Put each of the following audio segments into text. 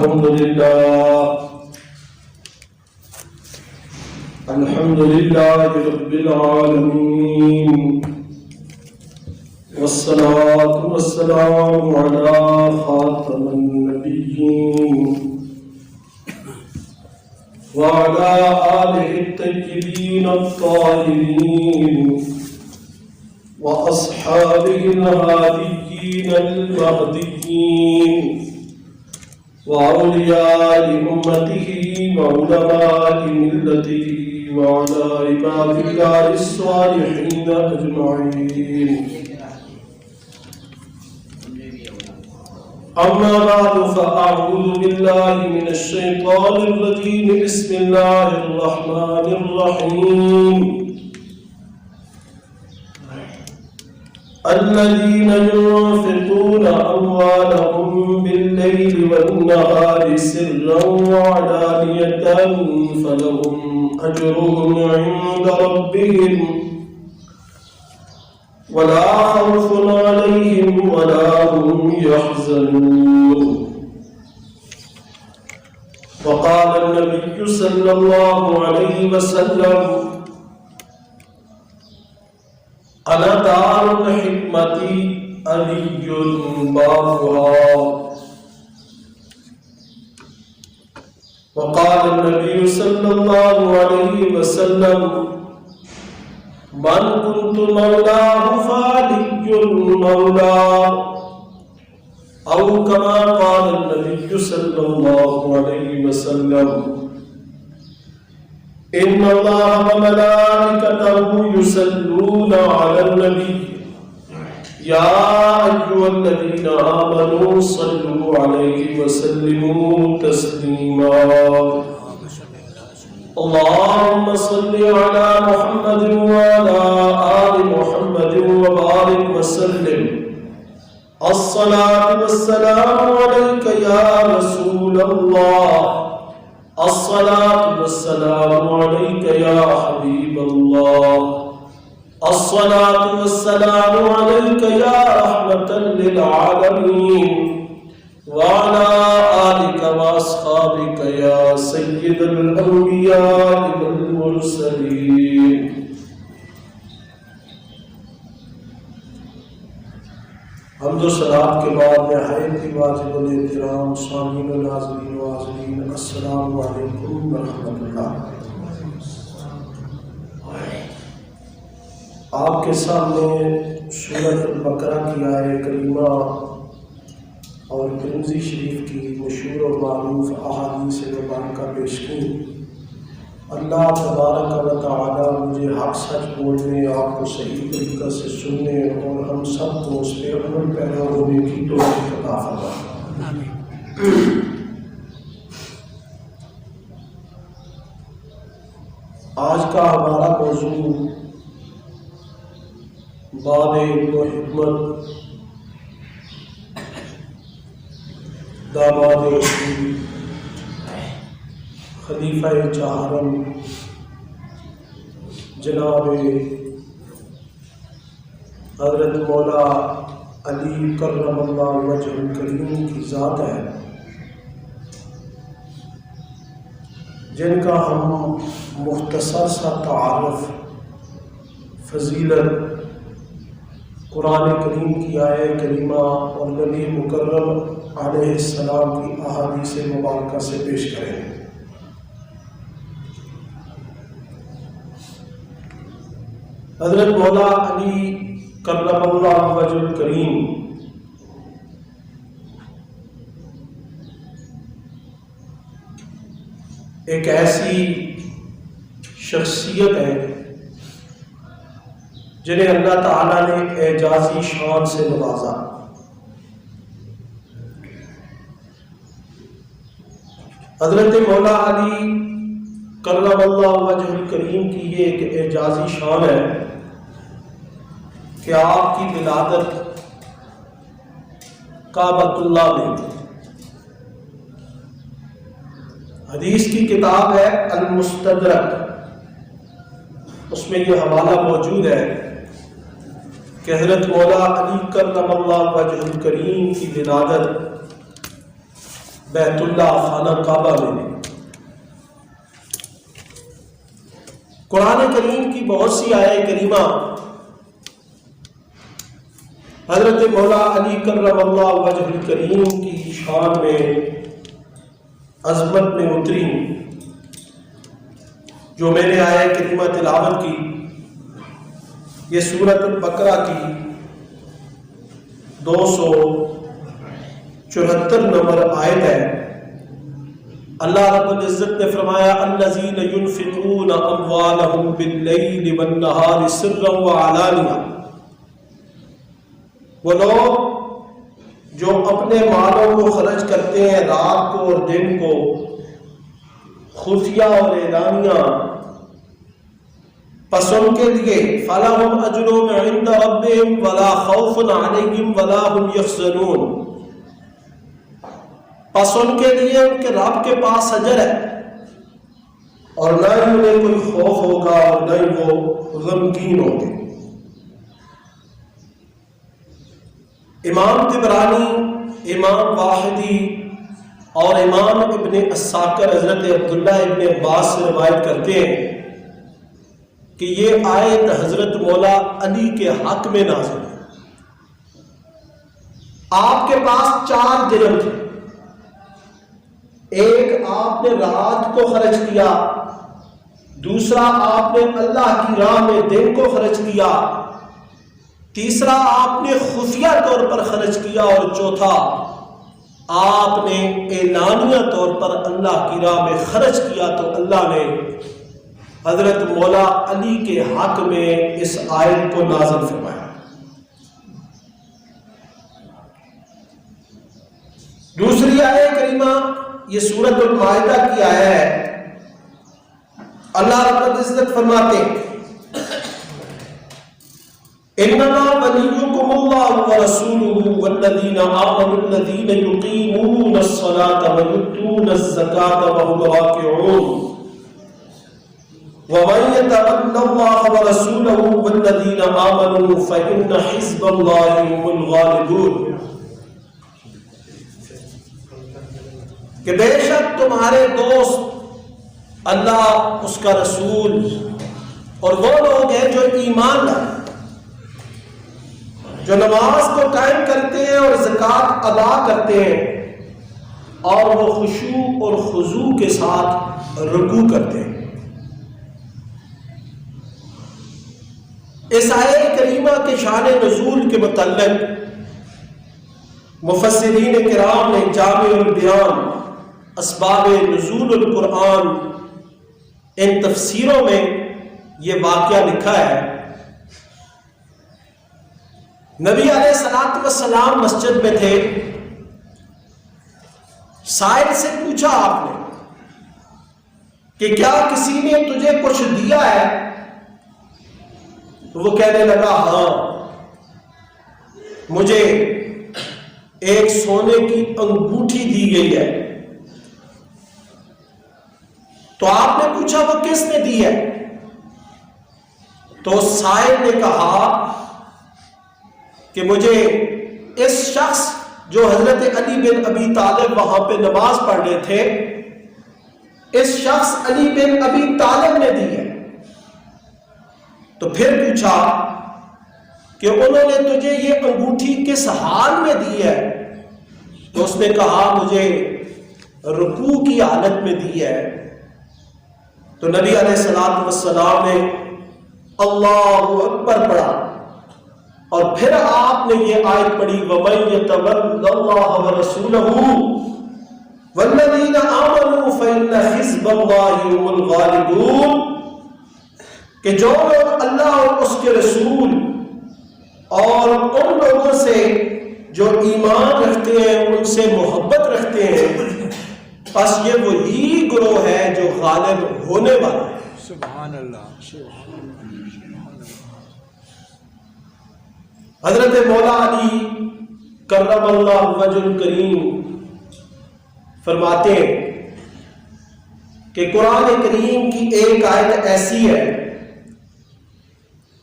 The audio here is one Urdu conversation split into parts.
الحمد لله رب العالمين، والصلاة والسلام على خاتم النبيين وعلى آله الطيبين الطاهرين وأصحابه الهاديين المهديين وأولياء أمته وعلماء ملته وعلى عباد الله الصالحين أجمعين. أما بعد فأعوذ بالله من الشيطان الرجيم. بسم الله الرحمن الرحيم. الذين ينفقون أموالهم بالليل والنهار سرا وعلانية فلهم أجرهم عند ربهم ولا خوف عليهم ولا هم يحزنون. وقال النبي صلى الله عليه وسلم: أنا دار الحكمة علي بابها. وقال النبي صلى الله عليه وسلم: من كنت مولاه فعلي مولاه، أو كما قال النبي صلى الله عليه وسلم: إن الله وملائكته يصلون على النبي يا أيها الذين آمنوا صلوا عليه وسلموا تسليما. اللهم صل على محمد وعلى آل محمد وبارك وسلم. الصلاة والسلام عليك يا رسول الله، الصلاة والسلام عليك يا حبيب الله، الصلاة والسلام عليك يا رحمة للعالمين، وعلى آلك وأصحابك يا سيد الأنبياء والمرسلين. حمد و صلات کے بعد نہایت ہی واجب الاحترام سامعین و ناظرین و حاضرین، السلام علیکم ورحمۃ اللہ. آپ کے سامنے سورۃ البقرہ کی آیہ کریمہ اور ترمذی شریف کی مشہور و معروف احادیث مبارکہ پیش کی. اللہ تبارک و تعالی مجھے حق سچ بولنے، آپ کو صحیح طریقہ سے سننے اور ہم سب کو اس پہ عمل پیرا ہونے کی توفیق عطا فرمائے. آج کا ہمارا موضوع باب علم و حکمت، داماد رسول خلیفہ چہارم جناب حضرت مولا علی کرم اللہ وجہ الکریم کی ذات ہے، جن کا ہم مختصر سا تعارف فضیلت قرآن کریم کی آیہ کریمہ اور نبی مکرم علیہ السلام کی احادیث مبارکہ سے پیش کریں. حضرت مولا علی کرم اللہ وجہ الکریم ایک ایسی شخصیت ہے جنہیں اللہ تعالیٰ نے اعجازی شان سے نوازا. حضرت مولا علی کرم اللہ وجہ الکریم کی یہ ایک اعجازی شان ہے کہ آپ کی ولادت کعبۃ اللہ میں، حدیث کی کتاب ہے المستدرک، اس میں یہ حوالہ موجود ہے کہ حضرت مولا علی کرم اللہ وجہ الکریم کی ولادت بیت اللہ خانہ کعبہ میں. قرآن کریم کی بہت سی آیات کریمہ حضرت مولا علی کرم اللہ وجہ الکریم کی شان میں عظمت میں اتری. جو میں نے آیت کریمہ تلاوت کی یہ سورۃ البقرہ کی 274 نمبر آیت ہے. اللہ رب العزت نے فرمایا الذین ينفقون اموالهم باللیل والنہار سرا وعلانیہ. وہ لوگ جو اپنے مالوں کو خرچ کرتے ہیں رات کو اور دن کو خفیہ اور اعلانیہ، پس ان کے لیے فَلَهُمْ أَجْرُهُمْ عِنْدَ رَبِّهِمْ وَلَا خَوْفٌ عَلَيْهِمْ وَلَا هُمْ يَحْزَنُونَ. پس ان کے لیے ان کے رب کے پاس اجر ہے اور نہ ہی انہیں کوئی خوف ہوگا اور نہ ہی وہ غمگین ہوں گے. امام طبرانی، امام واحدی اور امام ابن الساکر حضرت عبداللہ ابن عباس سے روایت کرتے ہیں کہ یہ آیت حضرت مولا علی کے حق میں نازل ہے. آپ کے پاس 4 درہم تھے. ایک آپ نے رات کو خرچ کیا، دوسرا آپ نے اللہ کی راہ میں دن کو خرچ کیا، تیسرا آپ نے خفیہ طور پر خرچ کیا، اور چوتھا آپ نے اعلانیہ طور پر اللہ کی راہ میں خرچ کیا. تو اللہ نے حضرت مولا علی کے حق میں اس آیت کو نازل فرمایا. دوسری آیت کریمہ یہ سورۃ المائدہ کی آیت ہے. اللہ رب العزت فرماتے ہیں انما ولیکم اللہ ورسولہ والذین آمنوا الذین یقیمون الصلاۃ ویؤتون الزکاۃ وهم راکعون ومن يتول اللہ ورسولہ والذین آمنوا فإن حزب اللہ هم الغالبون. کہ بے شک تمہارے دوست اللہ، اس کا رسول اور وہ لوگ ہیں جو ایمان لائے، جو نماز کو قائم کرتے ہیں اور زکوٰۃ ادا کرتے ہیں اور وہ خشوع اور خضوع کے ساتھ رکوع کرتے ہیں. اس آیت کریمہ کے شان نزول کے متعلق مفسرین کرام نے جامع البیان اسباب نزول القرآن ان تفسیروں میں یہ واقعہ لکھا ہے. نبی علیہ الصلوۃ والسلام مسجد میں تھے. سائل سے پوچھا آپ نے کہ کیا کسی نے تجھے کچھ دیا ہے؟ تو وہ کہنے لگا ہاں، مجھے ایک سونے کی انگوٹھی دی گئی ہے. تو آپ نے پوچھا وہ کس نے دی ہے؟ تو سائل نے کہا کہ مجھے اس شخص جو حضرت علی بن ابی طالب وہاں پہ نماز پڑھ رہے تھے، اس شخص علی بن ابی طالب نے دی ہے. تو پھر پوچھا کہ انہوں نے تجھے یہ انگوٹھی کس حال میں دی ہے؟ تو اس نے کہا مجھے رکوع کی حالت میں دی ہے. تو نبی علیہ الصلوۃ والسلام نے اللہ اکبر پڑھا اور پھر آپ نے یہ آیت پڑھی وَمَن يَتَوَلَّ اللَّهَ وَرَسُولَهُ وَالَّذِينَ آمَنُوا فَإِنَّ حِزْبَ اللَّهِ هُمُ الْغَالِبُونَ. کہ جو لوگ اللہ اور اس کے رسول اور ان لوگوں سے جو ایمان رکھتے ہیں، ان سے محبت رکھتے ہیں، پس یہ وہی گروہ ہے جو غالب ہونے والا ہے. سبحان اللہ. حضرت مولا علی کرم اللہ وجہ الکریم فرماتے ہیں کہ قرآن کریم کی ایک آیت ایسی ہے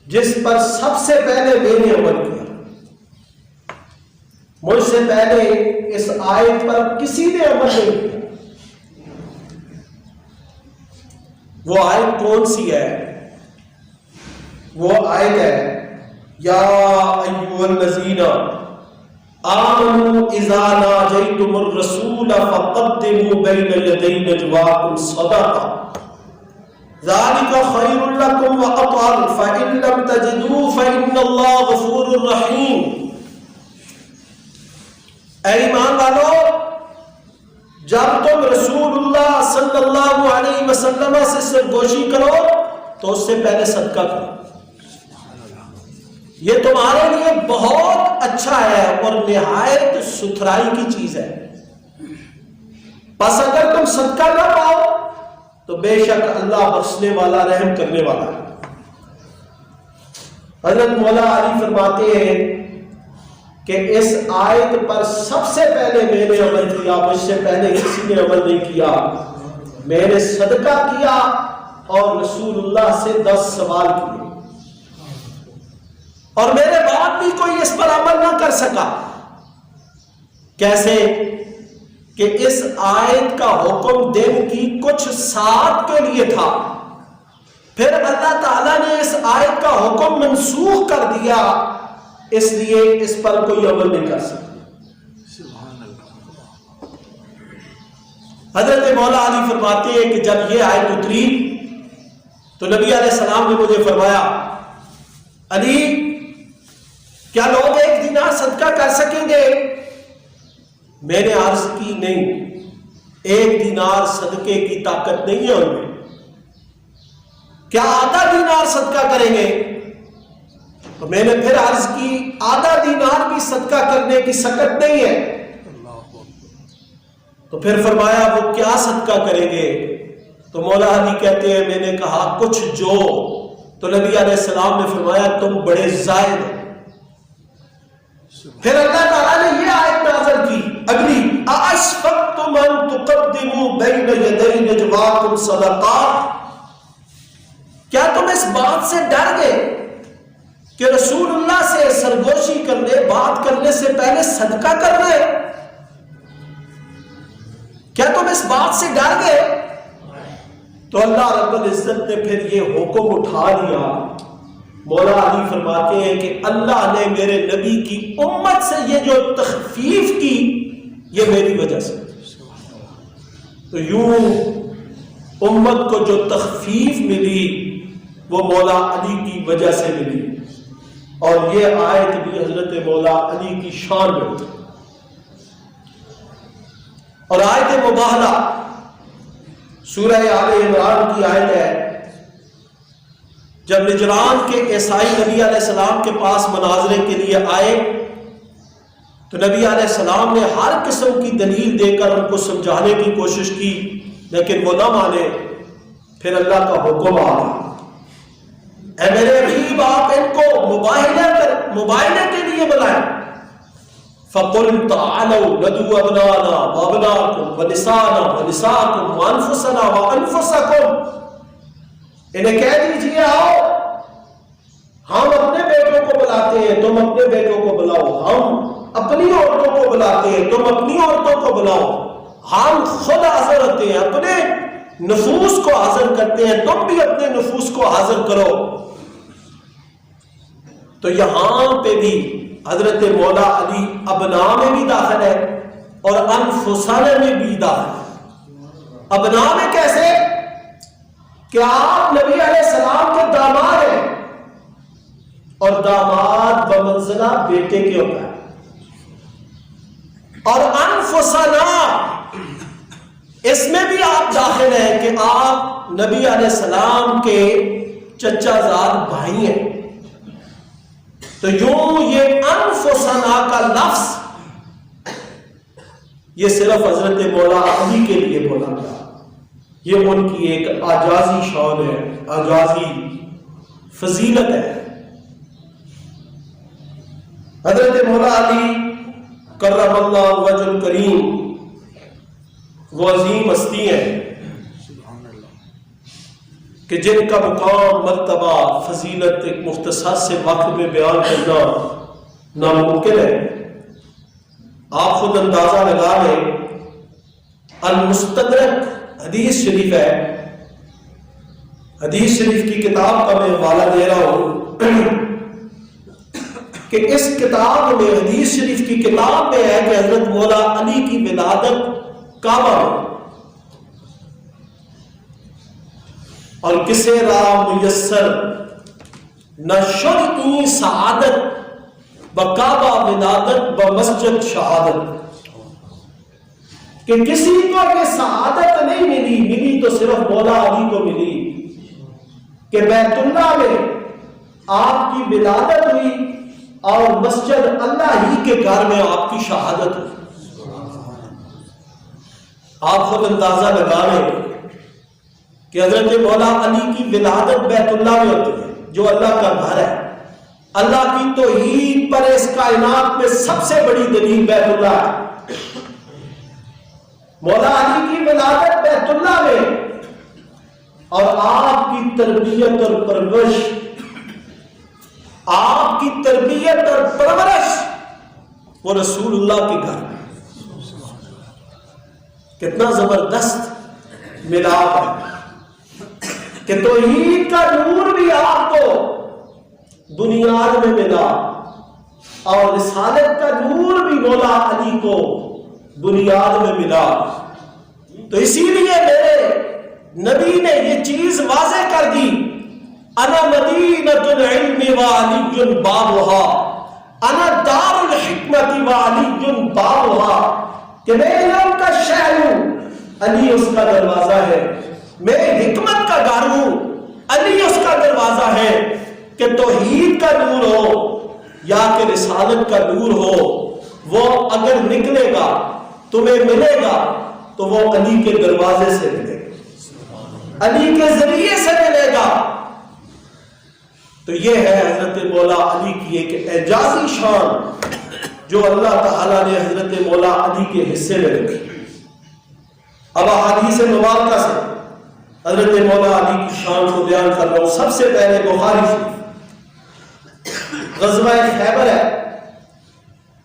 جس پر سب سے پہلے میں نے عمل کیا. مجھ سے پہلے اس آیت پر کسی نے عمل نہیں کیا۔ وہ آیت کون سی ہے؟ وہ آیت ہے یا ایھا الذین آمنوا اذا ناجیتم الرسول فقدموا بین یدی نجواکم صدقہ ذلك خیر لکم واطہر فإن لم تجدوا فإن اللہ غفور رحیم۔ اے ایمان والو، جب تم رسول اللہ صلی اللہ علیہ وسلم سے سرگوشی کرو تو اس سے پہلے صدقہ کرو، یہ تمہارے لیے بہت اچھا ہے اور نہایت ستھرائی کی چیز ہے۔ پس اگر تم صدقہ نہ پاؤ تو بے شک اللہ بخشنے والا رحم کرنے والا ہے۔ حضرت مولا علی فرماتے ہیں کہ اس آیت پر سب سے پہلے میں نے عمل کیا، مجھ سے پہلے کسی نے عمل نہیں کیا۔ میں نے صدقہ کیا اور رسول اللہ سے 10 سوال کیے، اور میرے بعد بھی کوئی اس پر عمل نہ کر سکا۔ کیسے کہ اس آیت کا حکم دن کی کچھ ساعت کے لیے تھا، پھر اللہ تعالیٰ نے اس آیت کا حکم منسوخ کر دیا، اس لیے اس پر کوئی عمل نہیں کر سکتا۔ حضرت مولا علی فرماتے ہیں کہ جب یہ آیت اتری تو نبی علیہ السلام نے مجھے فرمایا، علی کیا لوگ 1 دینار صدقہ کر سکیں گے؟ میں نے عرض کی نہیں، 1 دینار صدقے کی طاقت نہیں ہے ان میں۔ کیا آدھا دینار صدقہ کریں گے؟ تو میں نے پھر عرض کی آدھا دینار بھی صدقہ کرنے کی سکت نہیں ہے۔ تو پھر فرمایا وہ کیا صدقہ کریں گے؟ تو مولا علی کہتے ہیں میں نے کہا کچھ جو۔ تو نبی علیہ السلام نے فرمایا تم بڑے زائد ہو۔ پھر اللہ تعالیٰ نے یہ آیت نازل کی اگلی، اَأَشْفَقْتُمْ أَن تُقَدِّمُوا بَيْنَ يَدَيْ نَجْوَاكُمْ صَدَقَاتٍ، کیا تم اس بات سے ڈر گئے کہ رسول اللہ سے سرگوشی کرنے، بات کرنے سے پہلے صدقہ کرنا ہے؟ کیا تم اس بات سے ڈر گئے؟ تو اللہ رب العزت نے پھر یہ حکم اٹھا دیا۔ مولا علی فرماتے ہیں کہ اللہ نے میرے نبی کی امت سے یہ جو تخفیف کی، یہ میری وجہ سے۔ تو یوں امت کو جو تخفیف ملی وہ مولا علی کی وجہ سے ملی، اور یہ آیت بھی حضرت مولا علی کی شان میں ہوتی۔ اور آیت مباہلہ سورہ آل عمران کی آیت ہے، جب نجران کے عیسائی نبی علیہ السلام کے پاس مناظرے کے لیے آئے تو نبی علیہ السلام نے ہر قسم کی دلیل دے کر ان کو سمجھانے کی کوشش کی، لیکن وہ نہ مانے۔ پھر اللہ کا حکم آ گیا، اے میرے حبیب آپ ان کو مباہلے کے لیے بلائیں۔ فَقُلْ تَعَالَوْا نَدْعُو أَبْنَاءَنَا وَأَبْنَاءَكُمْ وَنِسَاءَنَا وَنِسَاءَكُمْ وَأَنفُسَنَا وَأَنفُسَكُمْ، انہیں کہہ دیجئے آؤ ہم اپنے بیٹوں کو بلاتے ہیں، تم اپنے بیٹوں کو بلاؤ، ہم اپنی عورتوں کو بلاتے ہیں، تم اپنی عورتوں کو بلاؤ، ہم خود حاضر ہوتے ہیں، اپنے نفوس کو حاضر کرتے ہیں، تم بھی اپنے نفوس کو حاضر کرو۔ تو یہاں پہ بھی حضرت مولا علی ابنا میں بھی داخل ہے اور انفسانہ میں بھی داخل ہے۔ ابنا میں کیسے کہ آپ نبی علیہ السلام کے داماد ہیں، اور داماد بمنزلہ بیٹے کے ہوتا ہے۔ اور انفسانہ اس میں بھی آپ داخل ہیں کہ آپ نبی علیہ السلام کے چچا زاد بھائی ہیں۔ تو یوں یہ انفسنا کا لفظ یہ صرف حضرت مولا علی کے لیے بولا گیا، یہ ان کی ایک اعجازی شان ہے، اعجازی فضیلت ہے۔ حضرت مولا علی کرم اللہ وجہ الکریم وہ عظیم ہستی ہیں کہ جن کا مقام، مرتبہ، فضیلت ایک مختصر سے وقت میں بیان کرنا ناممکن ہے، آپ خود اندازہ لگا لیں، المستدرک حدیث شریف ہے، حدیث شریف کی کتاب کا میں حوالہ دے رہا ہوں کہ اس کتاب میں، حدیث شریف کی کتاب میں ہے کہ حضرت مولا علی کی ولادت کعبہ میں، اور کسے راہ میسر نہ شرعی سعادت بکعبہ ولادت بمسجد شہادت، کہ کسی کو یہ سعادت نہیں ملی تو صرف مولا علی کو ملی کہ بیت اللہ میں آپ کی ولادت ہوئی اور مسجد اللہ ہی کے گھر میں آپ کی شہادت ہوئی۔ آپ خود اندازہ لگا لیں کہ حضرت مولا علی کی ولادت بیت اللہ میں ہوتی ہے، جو اللہ کا گھر ہے۔ اللہ کی توحید پر اس کائنات میں سب سے بڑی دلیل بیت اللہ ہے۔ مولا علی کی ولادت بیت اللہ میں، اور آپ کی تربیت اور پرورش، آپ کی تربیت اور پرورش وہ رسول اللہ کے گھر میں۔ کتنا زبردست ملاپ ہے کہ توحید کا نور بھی آپ کو بنیاد میں ملا اور رسالت کا نور بھی مولا علی کو بنیاد میں ملا۔ تو اسی لیے میرے نبی نے یہ چیز واضح کر دی، انا مدینۃ العلم وعلی بابها، انا دار الحکمت وعلی بابها، کہ میں علم کا شہر ہوں، علی اس کا دروازہ ہے۔ میں حکمت کا گھر ہوں، علی اس کا دروازہ ہے۔ کہ توحید کا نور ہو یا کہ رسالت کا نور ہو، وہ اگر نکلے گا تمہیں ملے گا تو وہ علی کے دروازے سے ملے گا، علی کے ذریعے سے ملے گا۔ تو یہ ہے حضرت مولا علی کی ایک اعجازی شان جو اللہ تعالیٰ نے حضرت مولا علی کے حصے میں رکھی۔ اب احادیث مبارکہ سے حضرت مولا علی کی شان کو بیان کر رہا ہوں۔ سب سے پہلے بخاری شریف، غزوہ خیبر ہے،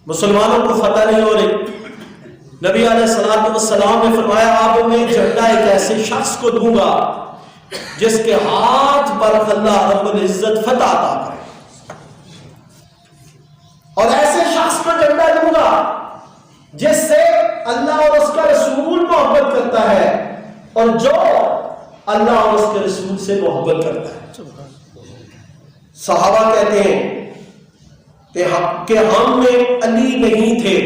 مسلمانوں کو فتح نہیں ہو رہی، نبی علیہ السلام نے فرمایا آپ میں جھنڈا ایک ایسے شخص کو دوں گا جس کے ہاتھ پر اللہ رب العزت فتح عطا کرے، اور ایسے شخص کو جھنڈا دوں گا جس سے اللہ اور اس کا رسول محبت کرتا ہے، اور جو اللہ اور اس کے رسول سے محبت کرتا ہے۔ صحابہ کہتے ہیں کہ ہم میں علی نہیں تھے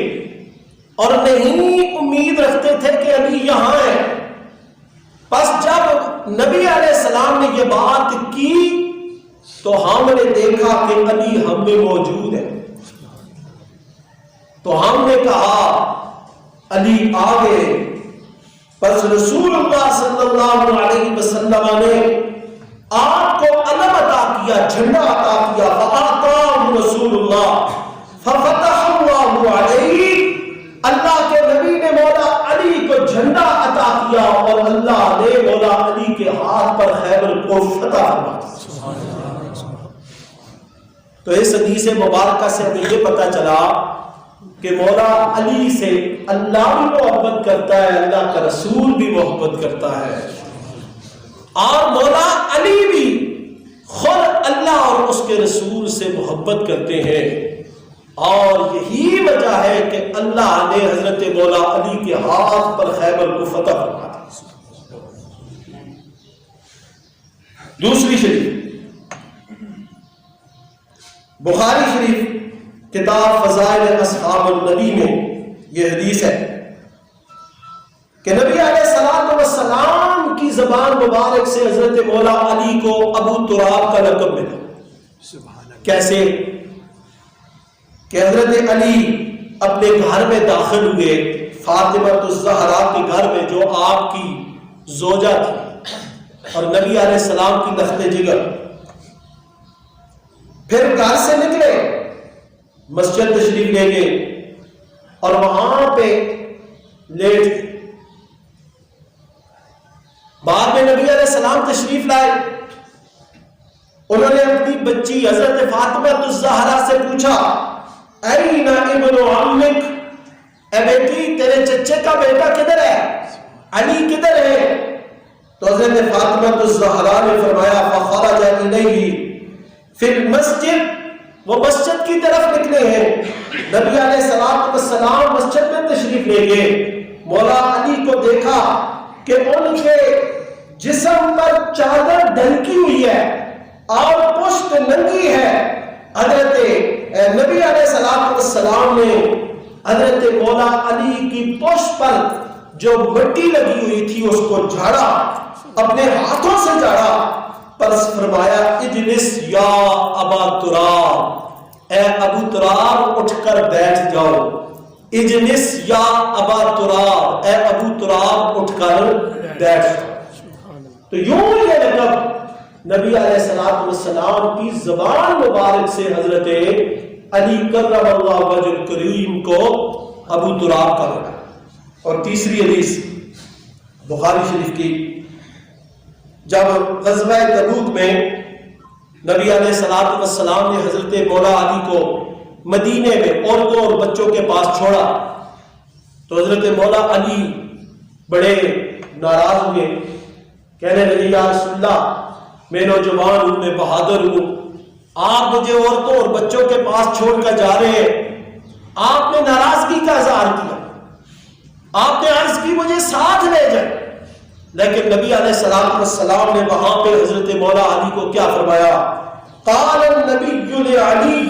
اور نہیں امید رکھتے تھے کہ علی یہاں ہے۔ بس جب نبی علیہ السلام نے یہ بات کی تو ہم نے دیکھا کہ علی ہم میں موجود ہے، تو ہم نے کہا علی آگے۔ بس رسول اللہ صلی اللہ علیہ وسلم نے آپ کو علم عطا کیا، جھنڈا عطا کیا، فَآتَاهُ رسول اللہ فَفَتَحَ اللَّهُ عَلَيْهِ، اللہ کے نبی نے مولا علی کو جھنڈا عطا کیا اور اللہ نے مولا علی کے ہاتھ پر خیبر کو فتح فرمایا۔ تو اس حدیث مبارکہ سے ہمیں یہ پتہ چلا کہ مولا علی سے اللہ بھی محبت کرتا ہے، اللہ کا رسول بھی محبت کرتا ہے، اور مولا علی بھی خود اللہ اور اس کے رسول سے محبت کرتے ہیں، اور یہی وجہ ہے کہ اللہ نے حضرت مولا علی کے ہاتھ پر خیبر کو فتح فرمایا۔ دوسری شریف، بخاری شریف کتاب فضائل اصحاب النبی میں یہ حدیث ہے کہ نبی علیہ السلام کی زبان مبارک سے حضرت مولا علی کو ابو تراب کا لقب ملا۔ کیسے کہ حضرت علی اپنے گھر میں داخل ہوئے، فاطمہ الزہرا کے گھر میں جو آپ کی زوجہ تھی، اور نبی علیہ السلام کی لخت جگر، پھر گھر سے نکلے، مسجد تشریف لے گئے اور وہاں پہ لیٹ گئے۔ بعد میں نبی علیہ السلام تشریف لائے، انہوں نے اپنی بچی حضرت فاطمہ الزہرا سے پوچھا، این ابن عمک، اے بیٹی تیرے چچے کا بیٹا کدھر ہے، علی کدھر ہے؟ تو حضرت فاطمہ الزہرا نے فرمایا فخرج الیہ فی المسجد، وہ مسجد کی طرف نکلے ہیں۔ نبی علیہ السلام مسجد میں تشریف لے گئے، مولا علی کو دیکھا کہ ان کے جسم پر چادر ڈھنکی ہوئی ہے اور پشت ننگی ہے۔ حضرت نبی علیہ السلام نے حضرت مولا علی کی پشت پر جو مٹی لگی ہوئی تھی اس کو جھاڑا، اپنے ہاتھوں سے جھاڑا، پر فرمایا اجلس یا ابا تراب، اے ابو تراب اٹھ کر بیٹھ جاؤ، اجلس یا ابا تراب، اے ابو تراب اٹھ کر بیٹھ جاؤ۔ تو یوں یہ لقب نبی علیہ السلام کی زبان مبارک سے حضرت علی کرم اللہ وجہ الکریم کو ابو تراب کا لگا۔ اور تیسری حدیث بخاری شریف کی، جب غزوہ تبوک میں نبی علیہ السلام نے حضرت مولا علی کو مدینے میں عورتوں اور بچوں کے پاس چھوڑا تو حضرت مولا علی بڑے ناراض ہوئے، کہنے لگے یا رسول اللہ میں نوجوان ہوں، میں بہادر ہوں، آپ مجھے عورتوں اور بچوں کے پاس چھوڑ کر جا رہے ہیں، آپ نے ناراضگی کا اظہار کیا، آپ نے عرض کی مجھے ساتھ لے جائیں، لیکن نبی علیہ السلام نے وہاں پہ حضرت مولا علی کو کیا فرمایا؟ قال النبی لعلی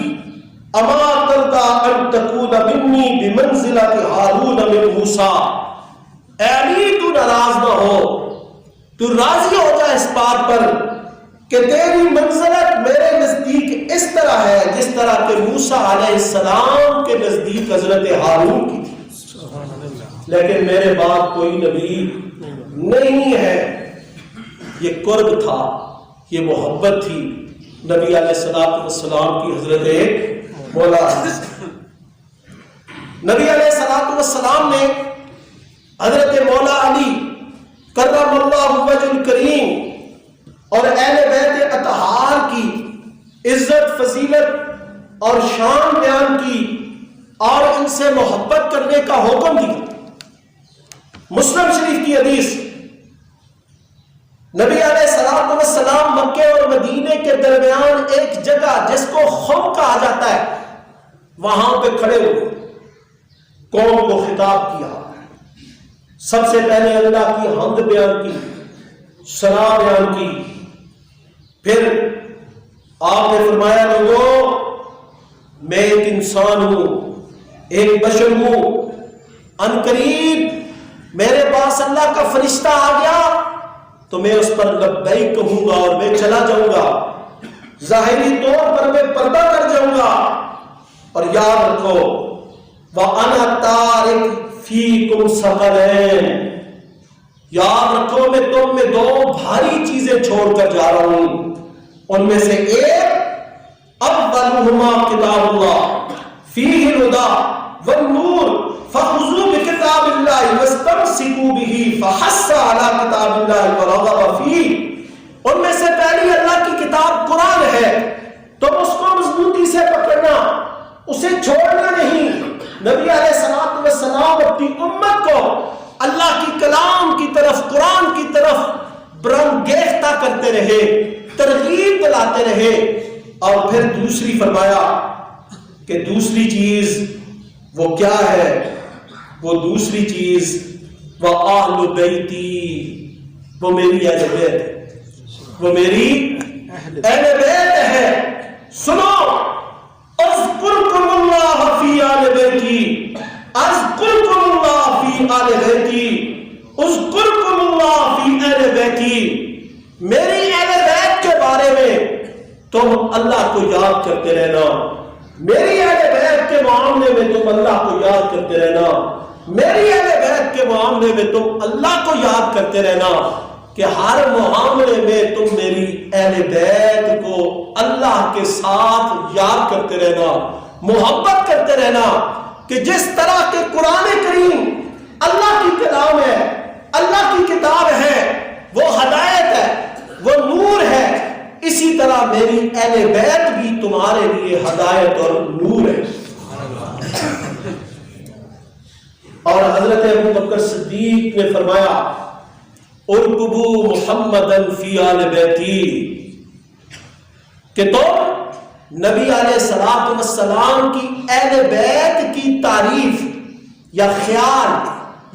اما ترضى ان تكون منی بمنزلۃ ہارون من موسیٰ، اے علی تو ناراض نہ ہو، تو راضی ہو جا اس بات پر کہ تیری منزلت میرے نزدیک اس طرح ہے جس طرح کہ موسیٰ علیہ السلام کے نزدیک حضرت ہارون کی تھی، لیکن میرے بعد کوئی نبی نہیں ہے۔ یہ قرب تھا، یہ محبت تھی نبی علیہ السلام کی حضرت مولا علی۔ نبی علیہ السلام نے حضرت مولا علی کرم اللہ وجہ الکریم اور اہل بیت اطہار کی عزت فضیلت اور شان بیان کی اور ان سے محبت کرنے کا حکم دیا۔ مسلم شریف کی حدیث، نبی علیہ السلام مکے اور مدینے کے درمیان ایک جگہ جس کو خم کہا جاتا ہے وہاں پہ کھڑے ہوئے، قوم کو خطاب کیا، سب سے پہلے اللہ کی حمد بیان کی، ثنا بیان کی، پھر آپ نے فرمایا لوگوں میں ایک انسان ہوں، ایک بشر ہوں، ان قریب میرے پاس اللہ کا فرشتہ آ گیا تو میں اس پر لبیک کہوں گا اور میں چلا جاؤں گا، ظاہری طور پر میں پردہ کر جاؤں گا، اور یاد رکھو وَأَنَا تَارِكٌ فِيكُمْ ثَقَلَيْنِ، یاد رکھو میں تم میں دو بھاری چیزیں چھوڑ کر جا رہا ہوں، ان میں سے ایک اولہما کتاب اللہ فیہ الہدی والنور فخذوا بکتاب اللہ واستمسکوا بہ فحث علی کتاب اللہ ورغب فیہ، ان میں سے پہلی اللہ کی کتاب قرآن ہے، تم اس کو مضبوطی سے پکڑنا، اسے چھوڑنا نہیں۔ نبی علیہ السلام اپنی امت کو اللہ کی کلام کی طرف، قرآن کی طرف برانگیختہ کرتے رہے، ترغیب دلاتے رہے، اور پھر دوسری فرمایا کہ دوسری چیز وہ کیا ہے؟ وہ دوسری چیز وَأَهْلُ بَيْتِي، وہ میری اہل بیت ہے، وہ میری اہل بیت ہے۔ سنو اذکرکم اللہ فی آل بیتی، اذکرکم اللہ فی آل بیتی، اذکرکم اللہ فی اہل بیتی، میری اہل بیت کے بارے میں تم اللہ کو یاد کرتے رہنا، میری اہل بیت کے معاملے میں تم اللہ کو یاد کرتے رہنا، میری اہل بیت کے معاملے میں تم اللہ کو یاد کرتے رہنا، کہ ہر معاملے میں تم میری اہل بیت کو اللہ کے ساتھ یاد کرتے رہنا، محبت کرتے رہنا، کہ جس طرح کے قرآن کریم اللہ کی کلام ہے، اللہ کی کتاب ہے، وہ ہدایت ہے، وہ نور ہے، اسی طرح میری اہل بیت بھی تمہارے لیے ہدایت اور نور ہے۔ اور حضرت ابو بکر صدیق نے فرمایا ارکبو محمدن فی آل بیتی، کہ تم نبی علیہ الصلوۃ والسلام کی اہل بیت کی تعریف یا خیال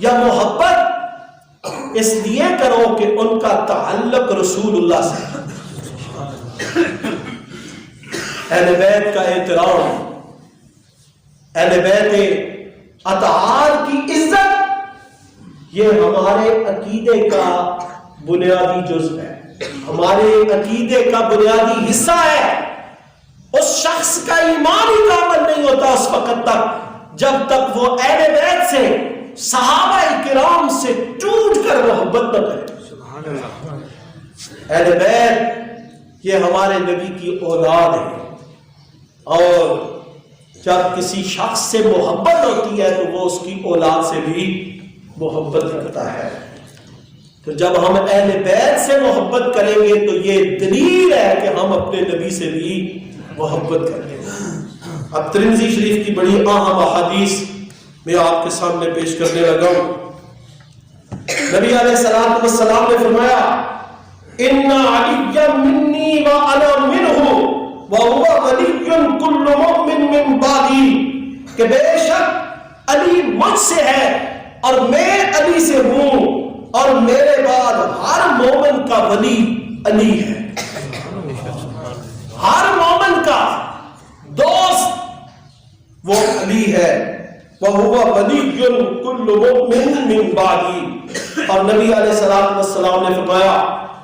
یا محبت اس لیے کرو کہ ان کا تعلق رسول اللہ سے، اہل بیت کا احترام، اہل بیت اطہار کی عزت، یہ ہمارے عقیدے کا بنیادی جزو ہے، ہمارے عقیدے کا بنیادی حصہ ہے۔ اس شخص کا ایمان ہی کامل نہیں ہوتا اس وقت تک جب تک وہ اہل بیت سے، صحابہ کرام سے ٹوٹ کر محبت نہ کرے۔ اہل بیت یہ ہمارے نبی کی اولاد ہے، اور جب کسی شخص سے محبت ہوتی ہے تو وہ اس کی اولاد سے بھی محبت رکھتا ہے۔ تو جب ہم اہل بیت سے محبت کریں گے تو یہ دلیل ہے کہ ہم اپنے نبی سے بھی محبت کریں گے۔ اب ترمذی شریف کی بڑی اہم احادیث میں آپ کے سامنے پیش کرنے لگا ہوں۔ نبی علیہ الصلوۃ والسلام نے فرمایا ان علی منی وانا منہ وهو ولی کل مؤمن من بعدی، کہ بے شک علی مجھ سے ہے اور میں علی سے ہوں، اور میرے بعد ہر مومن کا ولی علی ہے، ہر مومن کا دوست وہ علی ہے۔ وَهُوَ وَلِيٌّ كُلُّ مُؤْمِنٍ مِّن بَعْدِي، اور نبی علیہ الصلوۃ والسلام نے فرمایا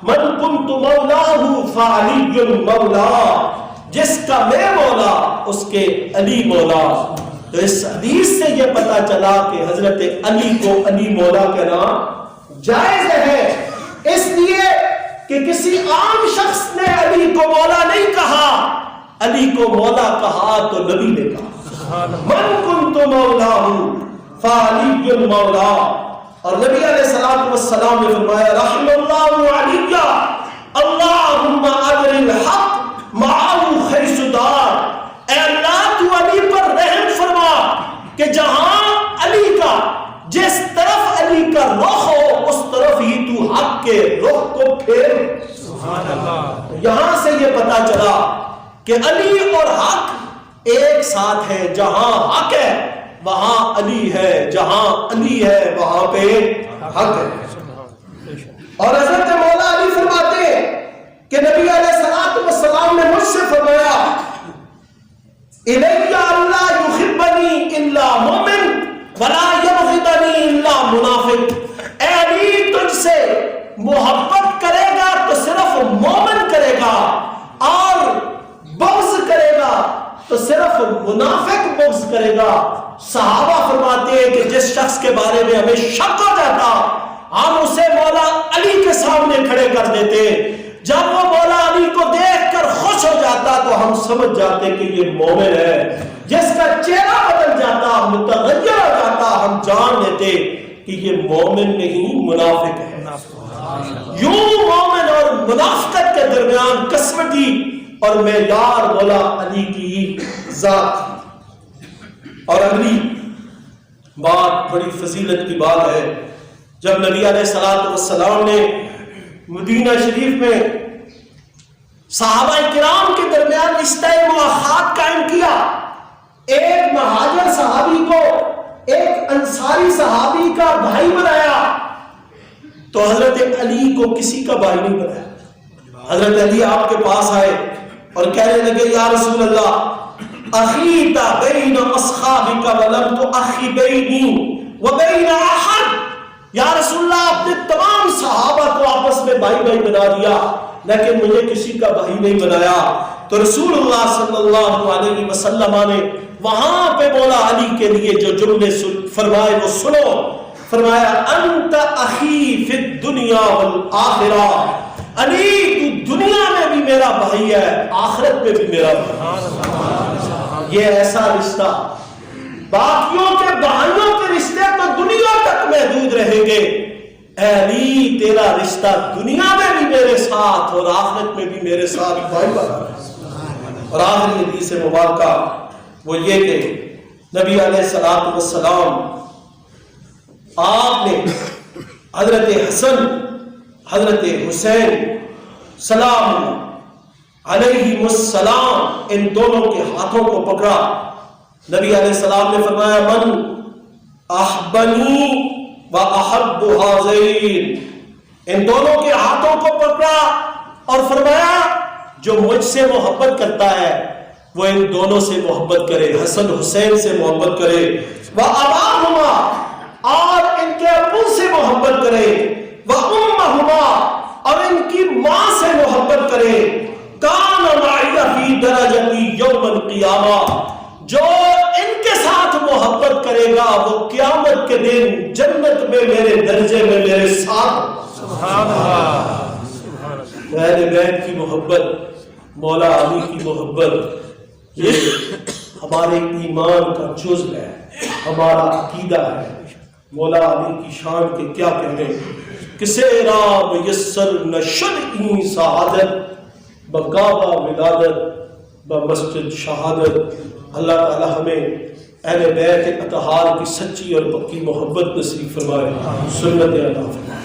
مَن كُنتُ مَوْلَاهُ فَعَلِيٌّ مَوْلَاهُ، جس کا میں مولا اس کے علی مولا۔ تو اس حدیث سے یہ پتا چلا کہ حضرت علی کو علی مولا کہنا جائز ہے، اس لیے کہ کسی عام شخص نے علی کو مولا نہیں کہا، علی کو مولا کہا تو نبی نے کہا من کنت مولاہ فعلی مولا۔ اور نبی علیہ الصلوۃ والسلام نے فرمایا رحم اللہ علی، اللہم اجر الحق معه حیث دار، اے اللہ تو علی پر رحم فرما کہ جہاں علی کا، جس طرف علی کا رخ ہو اس طرف ہی تو حق کے رخ کو پھیر۔ سبحان اللہ۔ یہاں سے یہ پتا چلا کہ علی اور حق ایک ساتھ ہے، جہاں حق ہے وہاں علی ہے، جہاں علی ہے وہاں پہ حق ہے۔ اور حضرت مولا علی فرماتے ہیں کہ نبی علیہ الصلوۃ والسلام نے مجھ سے فرمایا الیہ اللہ یحبنی الا مومن ولا یبغضنی الا منافق، اے علی تجھ سے محبت کرے گا تو صرف مومن کرے گا، اور بغض کرے گا تو صرف منافق بغض کرے گا۔ صحابہ فرماتے ہیں کہ جس شخص کے بارے میں ہمیں شک ہو جاتا ہم اسے مولا علی کے سامنے کھڑے کر دیتے، جب وہ مولا علی کو دیکھ کر خوش ہو جاتا تو ہم سمجھ جاتے کہ یہ مومن ہے، جس کا چہرہ بدل جاتا، متغیر ہو جاتا، ہم جان لیتے کہ یہ مومن نہیں منافق ہے۔ یوں مومن اور منافقت کے درمیان قسمتی اور معیار مولا علی کی ذات تھی۔ اور اگلی بات بڑی فضیلت کی بات ہے، جب نبی علیہ الصلوۃ والسلام نے مدینہ شریف میں صحابہ کرام کے درمیان رشتہ مواخات قائم کیا، ایک مہاجر صحابی کو ایک انصاری صحابی کا بھائی بنایا، تو حضرت علی کو کسی کا بھائی نہیں بنایا۔ حضرت علی آپ کے پاس آئے اور کہنے لگے یا رسول اللہ اخیت بین اصحابک ولم تؤخی بینی وبین احد، یا رسول اللہ آپ نے تمام صحابہ کو آپس میں بھائی بھائی بنا دیا لیکن مجھے کسی کا بھائی نہیں بنایا۔ تو رسول اللہ صلی اللہ علیہ وسلم نے وہاں پہ مولا علی کے لیے جو جملے فرمائے وہ سنو، فرمایا انت اخی فی الدنیا والآخرہ، علی تو دنیا میں بھی میرا بھائی ہے، آخرت میں بھی میرا بھائی۔ یہ ایسا رشتہ، باقیوں کے بھائیوں کے رشتے تو دنیا تک محدود رہیں گے، اے علی تیرا رشتہ دنیا میں بھی میرے ساتھ اور آخرت میں بھی میرے ساتھ بھائی بھائی۔ اور آخری حدیث مبارکہ وہ یہ کہ نبی علیہ الصلوۃ والسلام آپ نے حضرت حسن حضرت حسین سلام علیہ السلام ان دونوں کے ہاتھوں کو پکڑا. نبی علیہ السلام نے فرمایا من احبنی و احب ہذین، ان دونوں کے ہاتھوں کو پکڑا اور فرمایا جو مجھ سے محبت کرتا ہے وہ ان دونوں سے محبت کرے، حسن حسین سے محبت کرے، وَأَبَاهُمَا اور ان کے ابو سے محبت کرے، وَأُمَّهُمَا اور ان کی ماں سے محبت کرے، كَانَ مَعِيَ فِي دَرَجَتِي يَوْمَ الْقِيَامَةِ جو ان کے ساتھ محبت کرے گا وہ قیامت کے دن جنت میں میرے درجے میں میرے ساتھ. سبحان اللہ. اہل بیت کی محبت، مولا علی کی محبت، یہ ہمارے ایمان کا جزء ہے، ہمارا عقیدہ ہے. مولا علی کی شان کے کیا کہنے، کسے را میسر نشد این سعادت بکعبہ ولادت بمسجد شہادت. اللہ تعالی ہمیں اہل بیت اطہار کی سچی اور پکی محبت نصیب فرمائے. سنت عطا فرمائے.